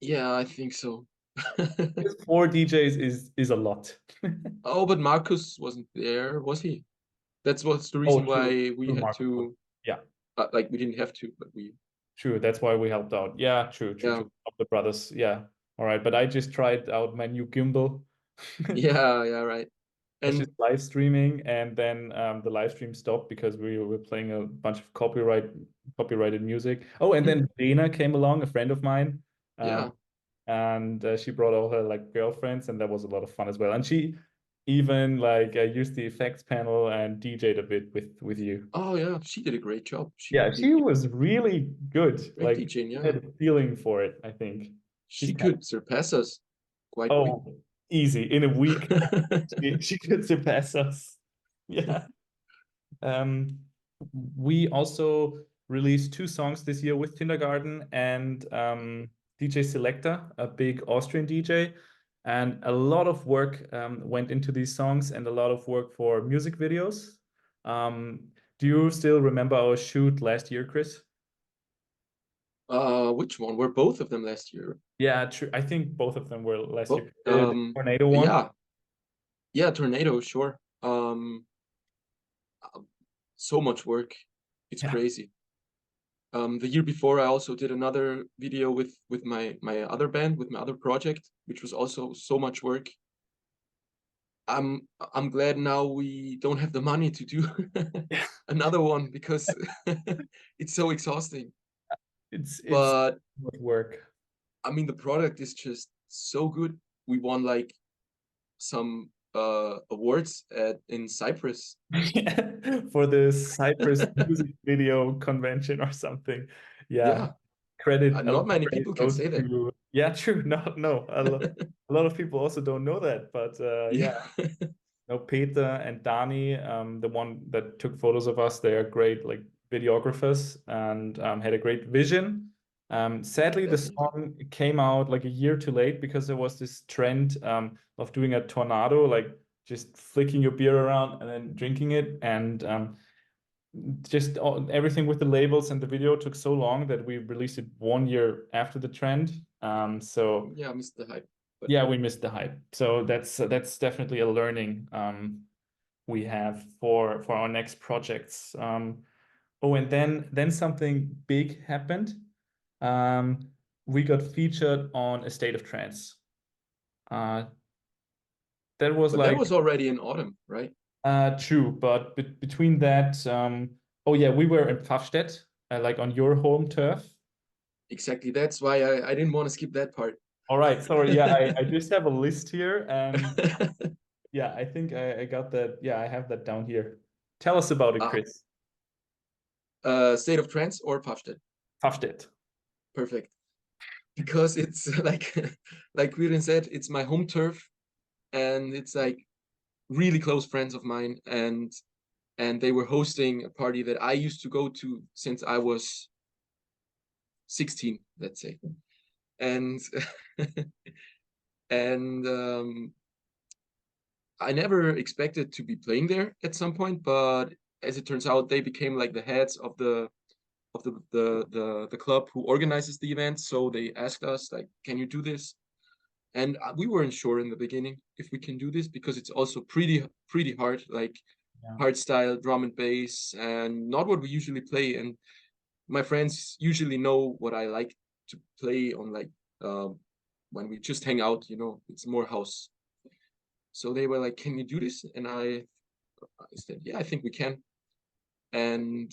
Speaker 2: Yeah, I think so.
Speaker 1: Just four DJs is a lot.
Speaker 2: Oh, but Marcus wasn't there, was he? That's what's the
Speaker 1: Oh,
Speaker 2: reason
Speaker 1: true.
Speaker 2: why we
Speaker 1: True,
Speaker 2: had
Speaker 1: Marcus.
Speaker 2: to,
Speaker 1: Yeah,
Speaker 2: like, we didn't have to, but we,
Speaker 1: true. That's why we helped out. Yeah, true, true,
Speaker 2: yeah,
Speaker 1: true. Of the brothers. Yeah. All right. But I just tried out my new gimbal.
Speaker 2: yeah, yeah, right.
Speaker 1: was
Speaker 2: And
Speaker 1: just live streaming, and then the live stream stopped because we were playing a bunch of copyrighted music. Oh, and then Lena came along, a friend of mine.
Speaker 2: yeah.
Speaker 1: And she brought all her like girlfriends, and that was a lot of fun as well. And she even like used the effects panel and DJ'd a bit with you.
Speaker 2: Oh yeah, she did a great job.
Speaker 1: Yeah, she was really good.
Speaker 2: Great
Speaker 1: Like,
Speaker 2: DJing,
Speaker 1: she
Speaker 2: yeah.
Speaker 1: had a feeling for it, I think. She's
Speaker 2: She
Speaker 1: kind
Speaker 2: could surpass us quite quick.
Speaker 1: Oh, easy. In a week, she could surpass us. Yeah. Um, we also released 2 songs this year with Tindergarden and DJ Selector, a big Austrian DJ. And a lot of work went into these songs and a lot of work for music videos. Um, do you still remember our shoot last year, Chris?
Speaker 2: Which one? Were both of them last year?
Speaker 1: Yeah, true. I think both of them were last
Speaker 2: Well,
Speaker 1: year. The tornado one.
Speaker 2: yeah, yeah, Tornado, sure. So much work. It's
Speaker 1: Yeah.
Speaker 2: crazy. The year before, I also did another video with my other band, with my other project, which was also so much work. I'm glad now we don't have the money to do another one because it's so exhausting.
Speaker 1: It's
Speaker 2: But
Speaker 1: work.
Speaker 2: I mean, the product is just so good. We won like some awards in Cyprus.
Speaker 1: For the Cyprus music video convention or something. Yeah.
Speaker 2: Yeah,
Speaker 1: Credit a lot
Speaker 2: not
Speaker 1: of
Speaker 2: many
Speaker 1: credit
Speaker 2: people can
Speaker 1: goes
Speaker 2: say that.
Speaker 1: to, yeah, true. No, no. A lot of people also don't know that, but yeah.
Speaker 2: Yeah,
Speaker 1: No, Peter and Dani, the one that took photos of us, they are great like videographers and had a great vision. Sadly, the
Speaker 2: definitely.
Speaker 1: song came out like a year too late because there was this trend of doing a tornado, like just flicking your beer around and then drinking it. And everything with the labels and the video took so long that we released it 1 year after the trend. So
Speaker 2: Yeah, I missed the hype. But
Speaker 1: yeah, we missed the hype. So that's definitely a learning we have for our next projects. Oh, and then something big happened. Um, we got featured on A State of Trance. Uh, that was
Speaker 2: but that
Speaker 1: like
Speaker 2: was already in autumn, right?
Speaker 1: true, but between that, oh yeah, we were in Pfaffstätt, like on your home turf.
Speaker 2: Exactly. That's why I didn't want to skip that part.
Speaker 1: All right, sorry, yeah, I just have a list here, and yeah, I think I got that. Yeah, I have that down here. Tell us about it,
Speaker 2: Ah,
Speaker 1: Chris.
Speaker 2: State of Trance or Pfaffstätt?
Speaker 1: Pfaffstätt.
Speaker 2: Perfect. Because it's like Buuren said, it's my home turf, and it's like really close friends of mine, and they were hosting a party that I used to go to since I was 16, let's say. And and I never expected to be playing there at some point, but as it turns out, they became like the heads of the club who organizes the event. So they asked us like, can you do this? And we weren't sure in the beginning if we can do this because it's also pretty hard, like
Speaker 1: Yeah.
Speaker 2: hard style drum and bass, and not what we usually play. And my friends usually know what I like to play on, like when we just hang out. It's more house. So they were like, "Can you do this?" And I said, "Yeah, I think we can." And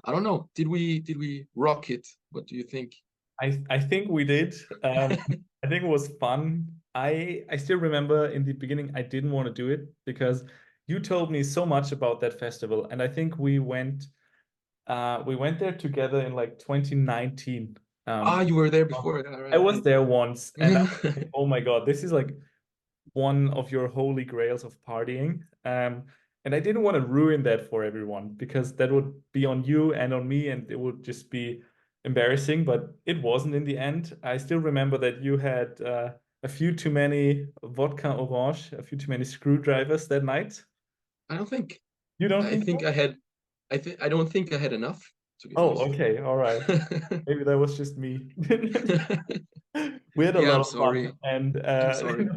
Speaker 2: I don't know. Did we rock it? What do you think?
Speaker 1: I think we did. I think it was fun. I still remember in the beginning I didn't want to do it because you told me so much about that festival, and I think we went there together in like 2019.
Speaker 2: Ah, you were there before. All
Speaker 1: I
Speaker 2: right.
Speaker 1: was there once, and I was like, oh my God, this is like one of your holy grails of partying. And I didn't want to ruin that for everyone because that would be on you and on me, and it would just be embarrassing. But it wasn't in the end. I still remember that you had a few too many vodka orange, a few too many screwdrivers that night.
Speaker 2: I don't think.
Speaker 1: You don't
Speaker 2: I
Speaker 1: think
Speaker 2: think
Speaker 1: so?
Speaker 2: I had. I don't think I had enough, to be
Speaker 1: Oh,
Speaker 2: honest.
Speaker 1: okay, all right. Maybe that was just me. We had a
Speaker 2: Yeah,
Speaker 1: lot
Speaker 2: I'm
Speaker 1: of fun,
Speaker 2: sorry.
Speaker 1: and
Speaker 2: I'm sorry.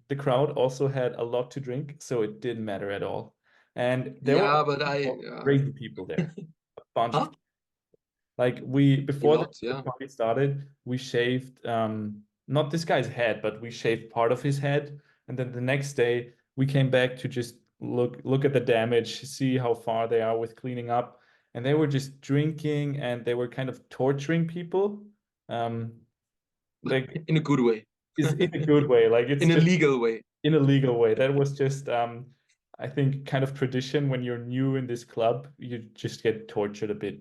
Speaker 1: the crowd also had a lot to drink, so it didn't matter at all. And there were
Speaker 2: Yeah, but
Speaker 1: crazy people there, a bunch
Speaker 2: huh?
Speaker 1: of like we
Speaker 2: A
Speaker 1: before
Speaker 2: lot,
Speaker 1: the
Speaker 2: yeah.
Speaker 1: party started, we shaved not this guy's head, but we shaved part of his head. And then the next day we came back to just look at the damage, see how far they are with cleaning up. And they were just drinking and they were kind of torturing people. Like
Speaker 2: In a good way.
Speaker 1: is in a good way. Like it's
Speaker 2: In a
Speaker 1: just
Speaker 2: legal way.
Speaker 1: in a legal way. That was just I think kind of tradition when you're new in this club, you just get tortured a bit.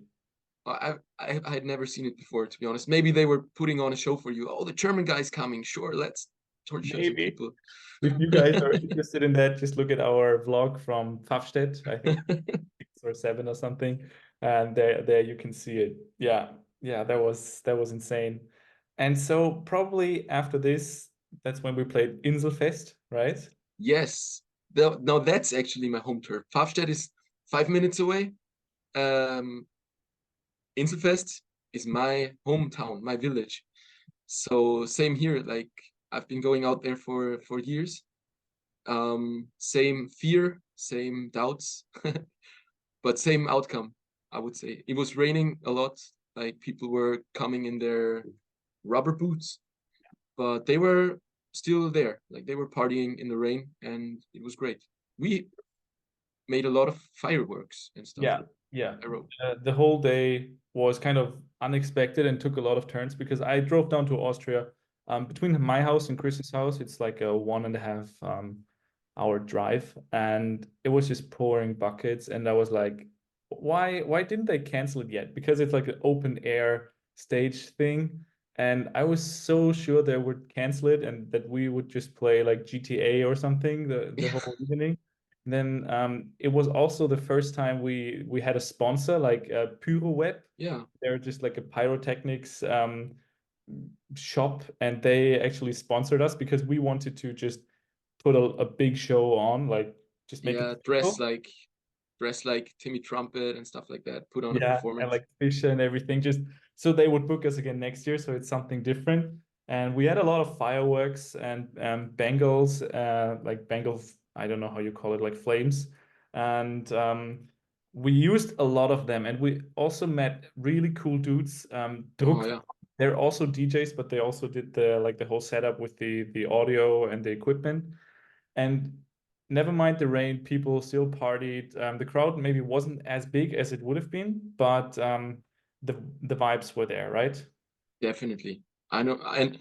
Speaker 2: I had never seen it before, to be honest. Maybe they were putting on a show for you. Oh, the German guy's coming. Sure, let's torture some
Speaker 1: Maybe.
Speaker 2: people.
Speaker 1: If you guys are interested in that, just look at our vlog from Pfaffstätt, I think 6 or 7 or something. And there you can see it. Yeah. Yeah, that was insane. And so probably after this, that's when we played Inselfest, right?
Speaker 2: Yes. No, that's actually my home turf. Pfaffstätt is 5 minutes away. Inselfest is my hometown, my village. So same here. Like I've been going out there for years. Same fear, same doubts, but same outcome, I would say. It was raining a lot. Like people were coming in their rubber boots, but they were still there. Like they were partying in the rain, and it was great. We made a lot of fireworks and stuff.
Speaker 1: Yeah, yeah.
Speaker 2: I wrote.
Speaker 1: The whole day was kind of unexpected and took a lot of turns because I drove down to Austria. Between my house and Chris's house, it's like a 1.5 hour drive, and it was just pouring buckets. And I was like, why didn't they cancel it yet? Because it's like an open air stage thing. And I was so sure they would cancel it and that we would just play like GTA or something the whole evening. Then it was also the first time we had a sponsor like Pyro.
Speaker 2: Yeah.
Speaker 1: They're just like a pyrotechnics shop, and they actually sponsored us because we wanted to just put a big show on, like just make it
Speaker 2: Yeah,
Speaker 1: physical.
Speaker 2: dress like Timmy Trumpet and stuff like that. Put on a
Speaker 1: Yeah, and
Speaker 2: performance.
Speaker 1: like fish and everything, just so they would book us again next year. So it's something different. And we had a lot of fireworks and bangles, like bangles, I don't know how you call it, like flames. And we used a lot of them. And we also met really cool dudes.
Speaker 2: Oh
Speaker 1: Druck,
Speaker 2: yeah.
Speaker 1: they're also DJs, but they also did the whole setup with the audio and the equipment. And never mind the rain, people still partied. The crowd maybe wasn't as big as it would have been, but the vibes were there, right?
Speaker 2: Definitely. I know. And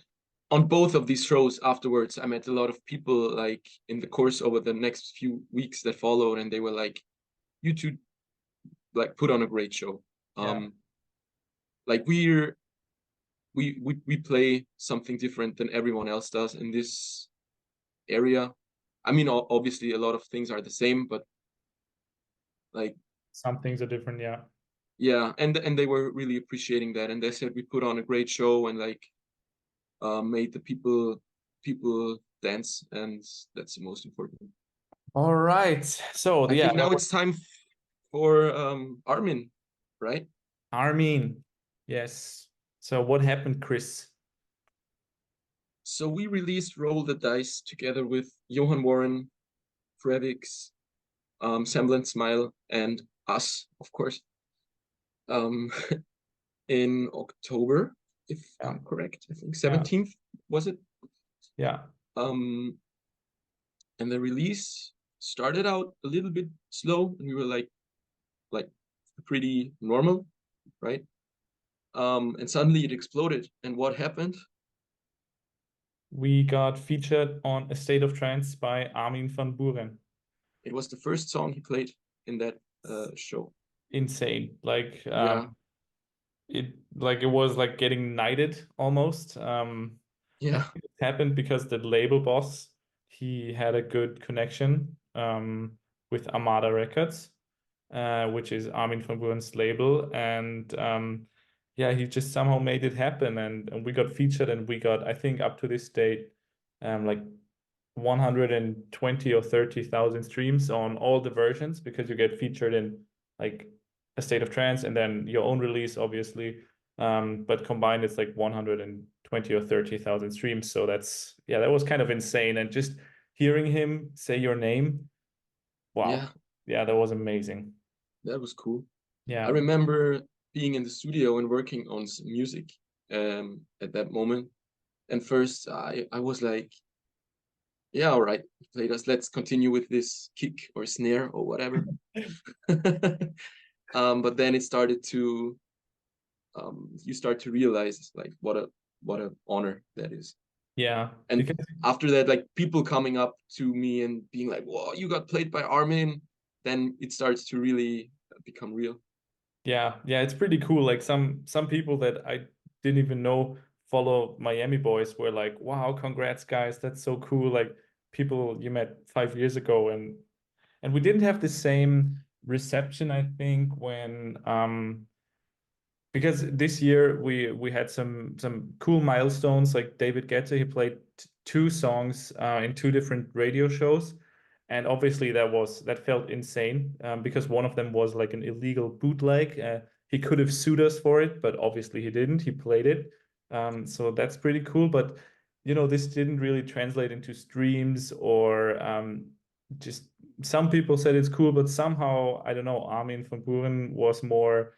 Speaker 2: on both of these shows afterwards, I met a lot of people like in the course over the next few weeks that followed, and they were like, you two like put on a great show.
Speaker 1: Yeah.
Speaker 2: Like we play something different than everyone else does in this area. I mean, obviously a lot of things are the same, but like
Speaker 1: Some things are different, yeah.
Speaker 2: yeah, and they were really appreciating that, and they said we put on a great show and like made the people dance, and that's the most important.
Speaker 1: All right. So
Speaker 2: I
Speaker 1: yeah,
Speaker 2: think
Speaker 1: that
Speaker 2: now
Speaker 1: was
Speaker 2: it's time for Armin, right?
Speaker 1: Armin. Yes. So what happened, Chris?
Speaker 2: So we released Roll the Dice together with Johan Warren, Frevix, Semblance Smile, and us, of course, um, in October, if
Speaker 1: Yeah.
Speaker 2: I'm correct. I think
Speaker 1: Yeah.
Speaker 2: 17th was it?
Speaker 1: Yeah.
Speaker 2: Um, and the release started out a little bit slow, and we were like pretty normal, right? And suddenly it exploded. And what happened?
Speaker 1: We got featured on A State of Trance by Armin van Buuren.
Speaker 2: It was the first song he played in that show.
Speaker 1: Insane.
Speaker 2: Yeah,
Speaker 1: It was like getting knighted almost. I
Speaker 2: yeah,
Speaker 1: think it happened because the label boss, he had a good connection with Armada Records, which is Armin van Buuren's label. And yeah, he just somehow made it happen. And we got featured and we got, I think up to this date, like 120 or 30,000 streams on all the versions because you get featured in like A State of Trance and then your own release, obviously. But combined, it's like 120 or 30,000 streams. So that's, yeah, that was kind of insane. And just hearing him say your name, wow.
Speaker 2: yeah.
Speaker 1: Yeah, that was amazing.
Speaker 2: That was cool. I
Speaker 1: Yeah.
Speaker 2: remember being in the studio and working on some music at that moment. And first I was like, yeah, all right, played us. Let's continue with this kick or snare or whatever. But then it started to you start to realize like what a honor that is.
Speaker 1: Yeah,
Speaker 2: And
Speaker 1: because
Speaker 2: after that, like people coming up to me and being like, "Whoa, you got played by Armin," then it starts to really become real.
Speaker 1: yeah, it's pretty cool. Like some people that I didn't even know follow Miami Boys were like, "Wow, congrats, guys! That's so cool!" Like people you met 5 years ago, and we didn't have the same reception, I think, when because this year we had some cool milestones. Like David Guetta, he played two songs in two different radio shows, and obviously that felt insane because one of them was like an illegal bootleg. He could have sued us for it, but obviously he didn't. He played it, so that's pretty cool. But this didn't really translate into streams or just some people said it's cool, but somehow I don't know. Armin von Buuren was more,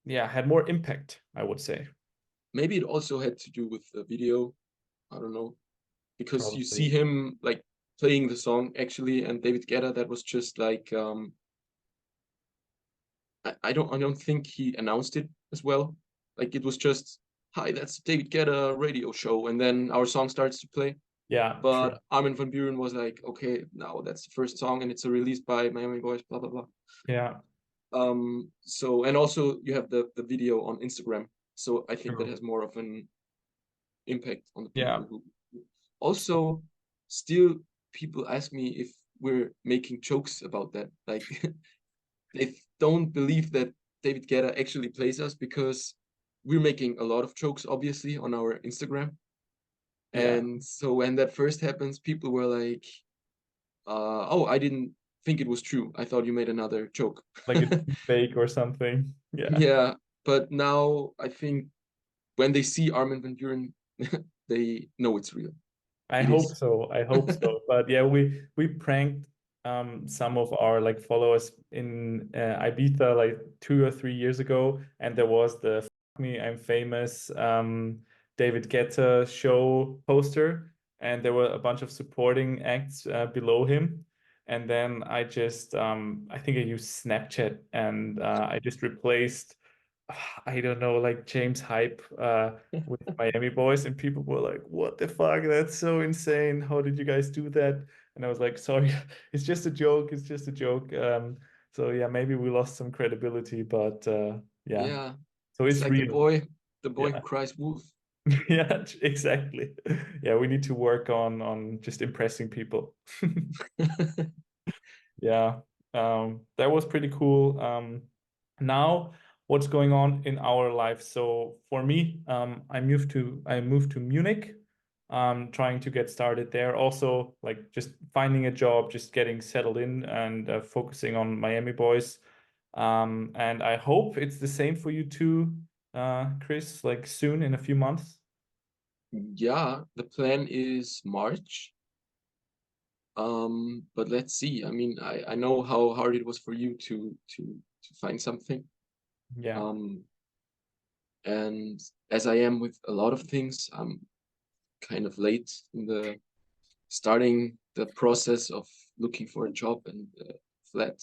Speaker 1: yeah, had more impact, I would say.
Speaker 2: Maybe it also had to do with the video. I don't know, because you see
Speaker 1: Probably.
Speaker 2: him like playing the song actually, and David Guetta, that was just like I don't think he announced it as well. Like it was just, hi, that's David Guetta radio show, and then our song starts to play.
Speaker 1: Yeah, true.
Speaker 2: But Armin van Buuren was like, okay, now that's the first song, and it's a release by Miami Boys, blah blah blah.
Speaker 1: Yeah,
Speaker 2: So and also you have the video on Instagram, so I think that
Speaker 1: true.
Speaker 2: has more of an impact on the
Speaker 1: Yeah.
Speaker 2: people who also still people ask me if we're making jokes about that, like they don't believe that David Guetta actually plays us, because we're making a lot of jokes obviously on our Instagram.
Speaker 1: Yeah.
Speaker 2: And so when that first happens, people were like, oh, I didn't think it was true, I thought you made another joke.
Speaker 1: Like it's fake or something. Yeah.
Speaker 2: Yeah, but now I think when they see Armin van Buuren, they know it's real.
Speaker 1: I
Speaker 2: It
Speaker 1: hope
Speaker 2: is.
Speaker 1: so. I hope so. But yeah, we pranked some of our like followers in Ibiza like 2 or 3 years ago, and there was the "Fuck Me, I'm Famous" David Guetta show poster, and there were a bunch of supporting acts below him. And then I think I used Snapchat, and I just replaced I don't know, like James Hype with Miami Boys, and people were like, "What the fuck? That's so insane! How did you guys do that?" And I was like, "Sorry, it's just a joke. It's just a joke." So yeah, maybe we lost some credibility, but yeah,
Speaker 2: Yeah,
Speaker 1: so
Speaker 2: it's
Speaker 1: it's
Speaker 2: like
Speaker 1: real.
Speaker 2: the boy who
Speaker 1: Yeah,
Speaker 2: cries wolf.
Speaker 1: yeah, exactly. Yeah, we need to work on just impressing people. Yeah, that was pretty cool. Now, what's going on in our life? So for me, I moved to Munich, trying to get started there. Also, like just finding a job, just getting settled in, and focusing on Miami Boys. And I hope it's the same for you too, Chris. Like soon, in a few months.
Speaker 2: Yeah, the plan is March. But let's see. I mean, I know how hard it was for you to find something.
Speaker 1: Yeah.
Speaker 2: Um, and as I am with a lot of things, I'm kind of late in the starting the process of looking for a job and flat.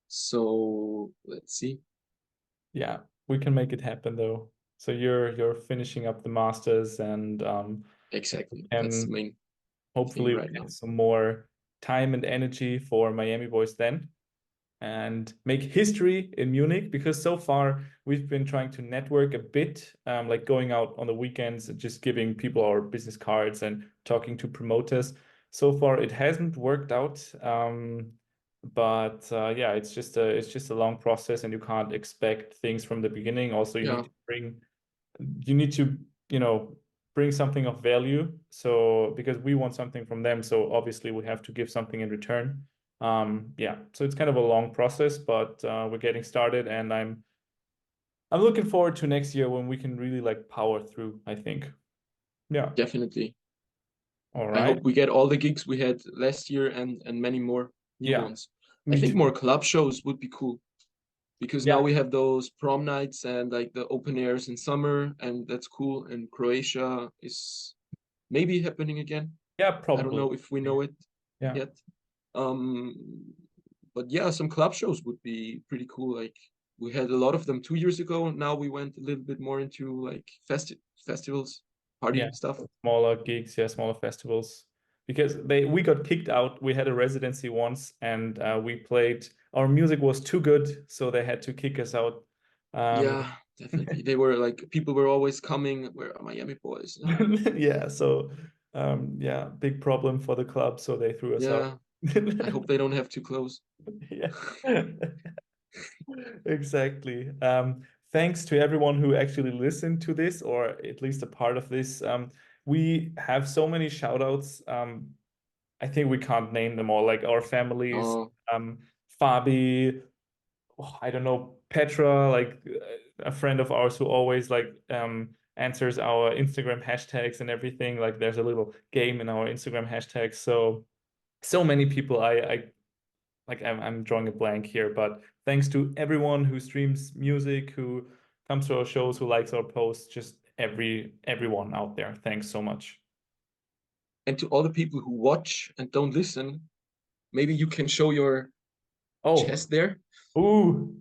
Speaker 2: So let's see.
Speaker 1: Yeah, we can make it happen though. So you're finishing up the masters, and
Speaker 2: Exactly. That's the
Speaker 1: and
Speaker 2: main thing
Speaker 1: hopefully we
Speaker 2: right now.
Speaker 1: get some more time and energy for Miami Boys then, and make history in Munich, because so far we've been trying to network a bit, like going out on the weekends and just giving people our business cards and talking to promoters. So far it hasn't worked out. But yeah, it's just a long process, and you can't expect things from the beginning. Also,
Speaker 2: Yeah,
Speaker 1: you need to, bring something of value. So because we want something from them, so obviously we have to give something in return. Yeah, so it's kind of a long process, but we're getting started, and I'm looking forward to next year when we can really like power through, I think. Yeah.
Speaker 2: definitely.
Speaker 1: All
Speaker 2: I
Speaker 1: right.
Speaker 2: hope we get all the gigs we had last year and many more new
Speaker 1: Yeah,
Speaker 2: ones. I
Speaker 1: me
Speaker 2: think
Speaker 1: too.
Speaker 2: more club shows would be cool. because
Speaker 1: Yeah.
Speaker 2: now we have those prom nights and like the open airs in summer, and that's cool. And Croatia is maybe happening again.
Speaker 1: Yeah,
Speaker 2: I don't
Speaker 1: probably.
Speaker 2: know if we know it
Speaker 1: Yeah.
Speaker 2: yet. But yeah, some club shows would be pretty cool. Like we had a lot of them 2 years ago. Now we went a little bit more into like festivals, party
Speaker 1: Yeah.
Speaker 2: stuff.
Speaker 1: Smaller gigs, yeah, smaller festivals. Because we got kicked out. We had a residency once, and we played. Our music was too good, so they had to kick us out.
Speaker 2: Yeah, definitely. They were like, people were always coming. Where are Miami boys?
Speaker 1: Yeah, so yeah, big problem for the club, so they threw us out.
Speaker 2: Yeah, I hope they don't have to close.
Speaker 1: Yeah. Exactly. Thanks to everyone who actually listened to this, or at least a part of this. We have so many shout outs. I think we can't name them all, like our families,
Speaker 2: Oh,
Speaker 1: Fabi, oh, I don't know, Petra, like a friend of ours who always like answers our Instagram hashtags and everything. Like there's a little game in our Instagram hashtags. So many people. I'm drawing a blank here, but thanks to everyone who streams music, who comes to our shows, who likes our posts, just everyone out there. Thanks so much.
Speaker 2: and to all the people who watch and don't listen, maybe you can show your
Speaker 1: Oh,
Speaker 2: chest there.
Speaker 1: ooh.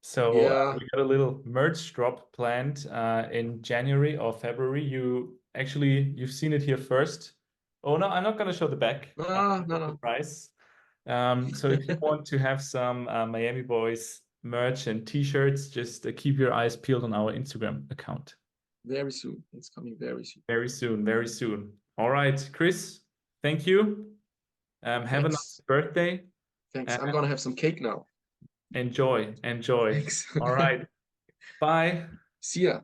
Speaker 1: So
Speaker 2: Yeah.
Speaker 1: we got a little merch drop planned in January or February. You've seen it here first. Oh no, I'm not gonna show the back.
Speaker 2: No, no, no.
Speaker 1: Surprise. So if you want to have some Miami Boys merch and t-shirts, just keep your eyes peeled on our Instagram account.
Speaker 2: Very soon. It's coming very soon.
Speaker 1: Very soon, very soon. All right, Chris, thank you. Have a nice
Speaker 2: Thanks.
Speaker 1: birthday.
Speaker 2: Thanks. I'm gonna have some cake now.
Speaker 1: Enjoy, enjoy.
Speaker 2: Thanks.
Speaker 1: All right. Bye.
Speaker 2: See ya.